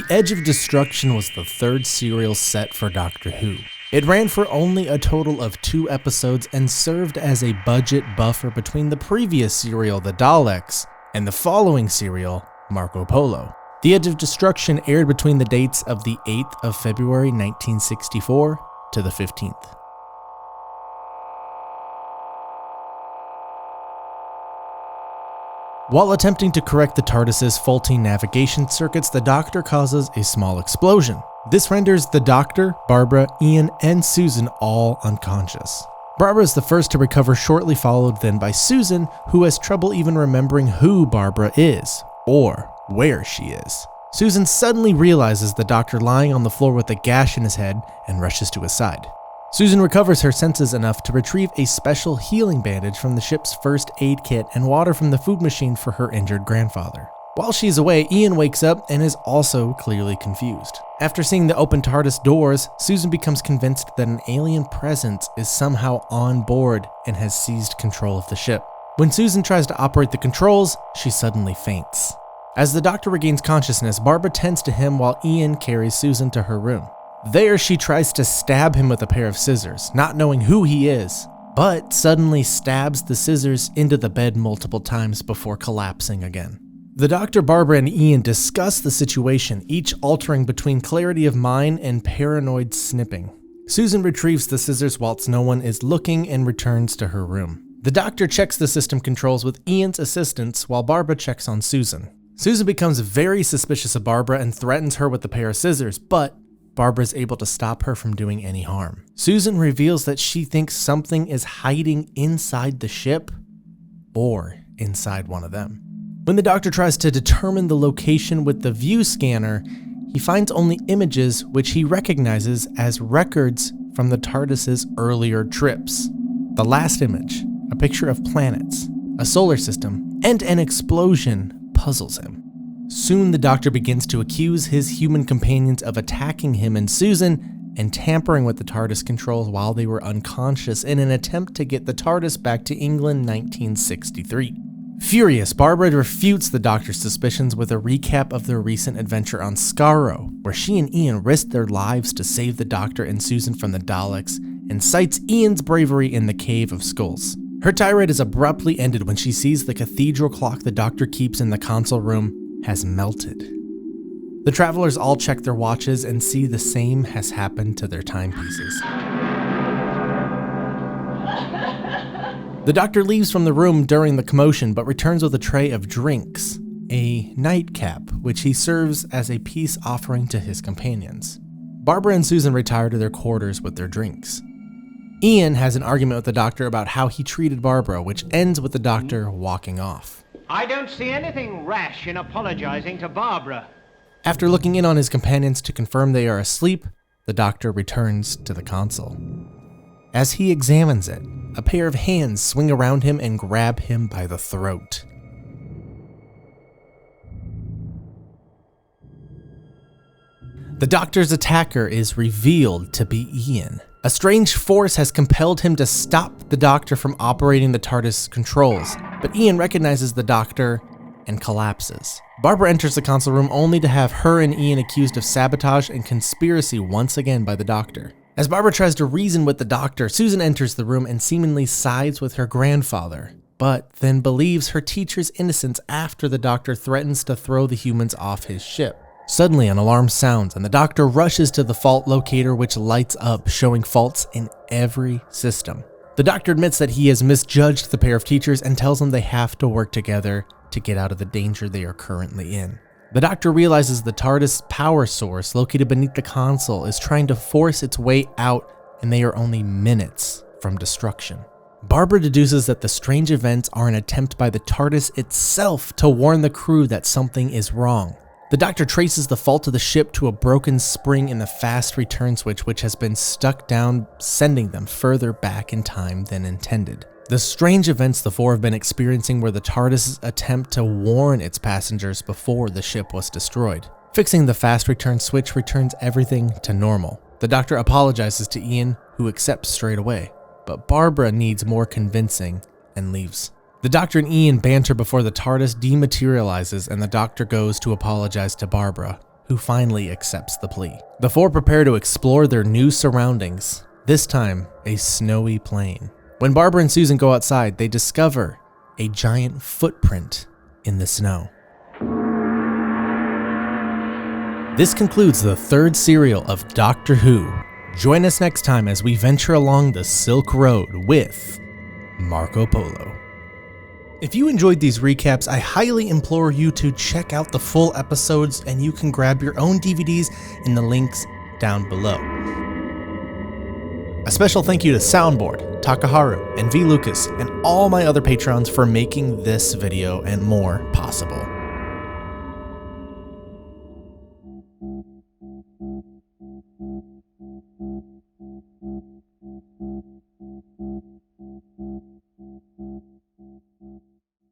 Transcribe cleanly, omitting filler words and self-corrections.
Edge of Destruction was the third serial set for Doctor Who. It ran for only a total of 2 episodes and served as a budget buffer between the previous serial, The Daleks, and the following serial, Marco Polo. The Edge of Destruction aired between the dates of the 8th of February 1964 to the 15th. While attempting to correct the TARDIS's faulty navigation circuits, the Doctor causes a small explosion. This renders the Doctor, Barbara, Ian, and Susan all unconscious. Barbara is the first to recover, shortly followed then by Susan, who has trouble even remembering who Barbara is, or where she is. Susan suddenly realizes the Doctor lying on the floor with a gash in his head and rushes to his side. Susan recovers her senses enough to retrieve a special healing bandage from the ship's first aid kit and water from the food machine for her injured grandfather. While she's away, Ian wakes up and is also clearly confused. After seeing the open TARDIS doors, Susan becomes convinced that an alien presence is somehow on board and has seized control of the ship. When Susan tries to operate the controls, she suddenly faints. As the Doctor regains consciousness, Barbara tends to him while Ian carries Susan to her room. There, she tries to stab him with a pair of scissors, not knowing who he is, but suddenly stabs the scissors into the bed multiple times before collapsing again. The Doctor, Barbara, and Ian discuss the situation, each altering between clarity of mind and paranoid snipping. Susan retrieves the scissors whilst no one is looking and returns to her room. The Doctor checks the system controls with Ian's assistance while Barbara checks on Susan. Susan becomes very suspicious of Barbara and threatens her with the pair of scissors, but Barbara is able to stop her from doing any harm. Susan reveals that she thinks something is hiding inside the ship or inside one of them. When the Doctor tries to determine the location with the view scanner, he finds only images which he recognizes as records from the TARDIS's earlier trips. The last image, a picture of planets, a solar system, and an explosion, puzzles him. Soon the Doctor begins to accuse his human companions of attacking him and Susan and tampering with the TARDIS controls while they were unconscious in an attempt to get the TARDIS back to England 1963. Furious, Barbara refutes the Doctor's suspicions with a recap of their recent adventure on Skaro, where she and Ian risked their lives to save the Doctor and Susan from the Daleks, and cites Ian's bravery in the Cave of Skulls. Her tirade is abruptly ended when she sees the cathedral clock the Doctor keeps in the console room has melted. The travelers all check their watches and see the same has happened to their timepieces. The Doctor leaves from the room during the commotion but returns with a tray of drinks, a nightcap, which he serves as a peace offering to his companions. Barbara and Susan retire to their quarters with their drinks. Ian has an argument with the Doctor about how he treated Barbara, which ends with the Doctor walking off. I don't see anything rash in apologizing to Barbara. After looking in on his companions to confirm they are asleep, the Doctor returns to the console. As he examines it, a pair of hands swing around him and grab him by the throat. The Doctor's attacker is revealed to be Ian. A strange force has compelled him to stop the Doctor from operating the TARDIS controls, but Ian recognizes the Doctor and collapses. Barbara enters the console room only to have her and Ian accused of sabotage and conspiracy once again by the Doctor. As Barbara tries to reason with the Doctor, Susan enters the room and seemingly sides with her grandfather, but then believes her teacher's innocence after the Doctor threatens to throw the humans off his ship. Suddenly, an alarm sounds, and the Doctor rushes to the fault locator, which lights up, showing faults in every system. The Doctor admits that he has misjudged the pair of teachers and tells them they have to work together to get out of the danger they are currently in. The Doctor realizes the TARDIS power source located beneath the console is trying to force its way out, and they are only minutes from destruction. Barbara deduces that the strange events are an attempt by the TARDIS itself to warn the crew that something is wrong. The Doctor traces the fault of the ship to a broken spring in the fast return switch, which has been stuck down, sending them further back in time than intended. The strange events the four have been experiencing were the TARDIS's attempt to warn its passengers before the ship was destroyed. Fixing the fast return switch returns everything to normal. The Doctor apologizes to Ian, who accepts straight away, but Barbara needs more convincing and leaves. The Doctor and Ian banter before the TARDIS dematerializes and the Doctor goes to apologize to Barbara, who finally accepts the plea. The four prepare to explore their new surroundings, this time a snowy plain. When Barbara and Susan go outside, they discover a giant footprint in the snow. This concludes the third serial of Doctor Who. Join us next time as we venture along the Silk Road with Marco Polo. If you enjoyed these recaps, I highly implore you to check out the full episodes, and you can grab your own DVDs in the links down below. A special thank you to Soundboard, Takaharu, and V Lucas, and all my other patrons for making this video and more possible.